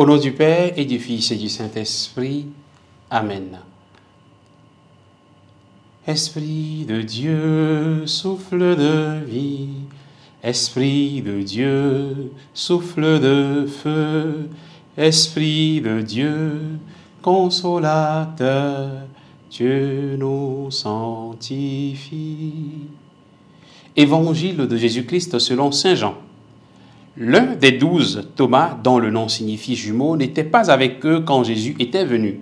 Au nom du Père et du Fils et du Saint-Esprit. Amen. Esprit de Dieu, souffle de vie. Esprit de Dieu, souffle de feu. Esprit de Dieu, consolateur, Dieu nous sanctifie. Évangile de Jésus-Christ selon saint Jean. L'un des 12, Thomas, dont le nom signifie jumeau, n'était pas avec eux quand Jésus était venu.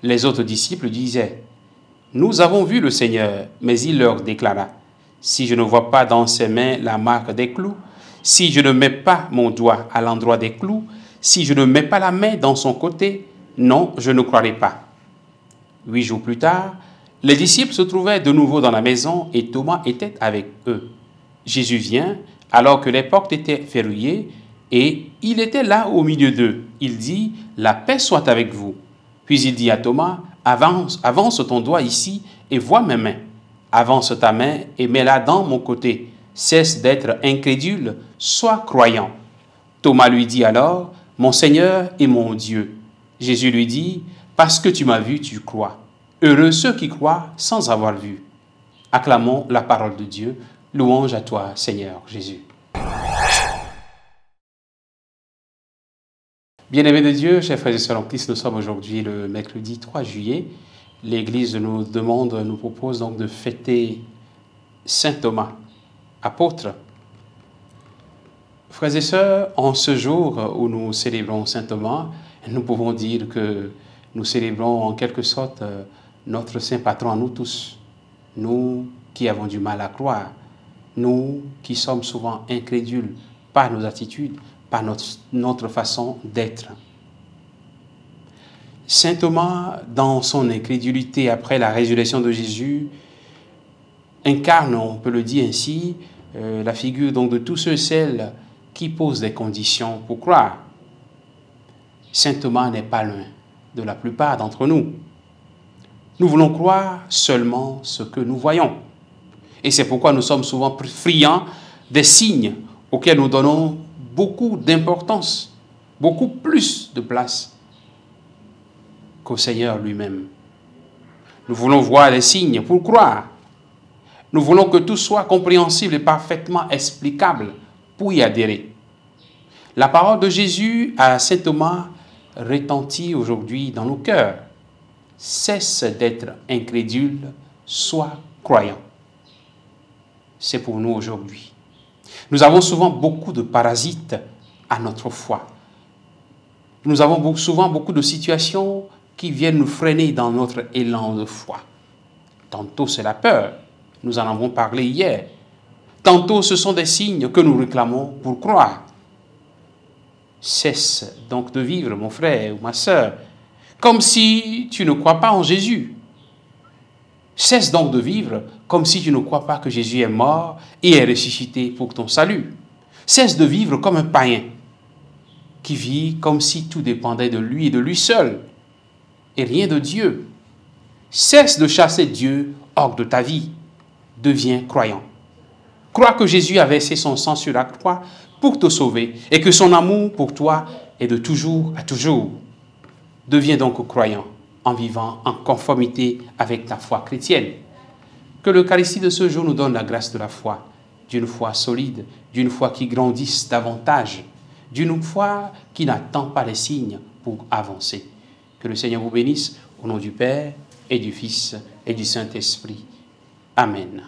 Les autres disciples disaient: « Nous avons vu le Seigneur. » Mais il leur déclara: « Si je ne vois pas dans ses mains la marque des clous, si je ne mets pas mon doigt à l'endroit des clous, si je ne mets pas la main dans son côté, non, je ne croirai pas. » 8 jours plus tard, les disciples se trouvaient de nouveau dans la maison et Thomas était avec eux. Jésus vient, alors que les portes étaient verrouillées, et il était là au milieu d'eux. Il dit: « La paix soit avec vous. » Puis il dit à Thomas: « Avance ton doigt ici et vois mes mains. Avance ta main et mets-la dans mon côté. Cesse d'être incrédule, sois croyant. » Thomas lui dit alors: « Mon Seigneur et mon Dieu. » Jésus lui dit: « Parce que tu m'as vu, tu crois. Heureux ceux qui croient sans avoir vu. » Acclamons la parole de Dieu. Louange à toi, Seigneur Jésus. Bien-aimés de Dieu, chers frères et sœurs en Christ, nous sommes aujourd'hui le mercredi 3 juillet. L'Église nous propose donc de fêter Saint Thomas, apôtre. Frères et sœurs, en ce jour où nous célébrons Saint Thomas, nous pouvons dire que nous célébrons en quelque sorte notre saint patron à nous tous. Nous qui avons du mal à croire, nous qui sommes souvent incrédules par nos attitudes, par notre façon d'être. Saint Thomas, dans son incrédulité après la résurrection de Jésus, incarne, on peut le dire ainsi, la figure donc de tous ceux et celles qui posent des conditions pour croire. Saint Thomas n'est pas loin de la plupart d'entre nous. Nous voulons croire seulement ce que nous voyons. Et c'est pourquoi nous sommes souvent friands des signes auxquels nous donnons beaucoup d'importance, beaucoup plus de place qu'au Seigneur lui-même. Nous voulons voir les signes pour croire. Nous voulons que tout soit compréhensible et parfaitement explicable pour y adhérer. La parole de Jésus à saint Thomas retentit aujourd'hui dans nos cœurs. Cesse d'être incrédule, sois croyant. C'est pour nous aujourd'hui. Nous avons souvent beaucoup de parasites à notre foi. Nous avons souvent beaucoup de situations qui viennent nous freiner dans notre élan de foi. Tantôt c'est la peur, nous en avons parlé hier. Tantôt ce sont des signes que nous réclamons pour croire. Cesse donc de vivre, mon frère ou ma sœur, comme si tu ne crois pas en Jésus. Cesse donc de vivre comme si tu ne crois pas que Jésus est mort et est ressuscité pour ton salut. Cesse de vivre comme un païen qui vit comme si tout dépendait de lui et de lui seul et rien de Dieu. Cesse de chasser Dieu hors de ta vie. Deviens croyant. Crois que Jésus a versé son sang sur la croix pour te sauver et que son amour pour toi est de toujours à toujours. Deviens donc croyant en vivant en conformité avec ta foi chrétienne. Que l'Eucharistie de ce jour nous donne la grâce de la foi, d'une foi solide, d'une foi qui grandisse davantage, d'une foi qui n'attend pas les signes pour avancer. Que le Seigneur vous bénisse au nom du Père et du Fils et du Saint-Esprit. Amen.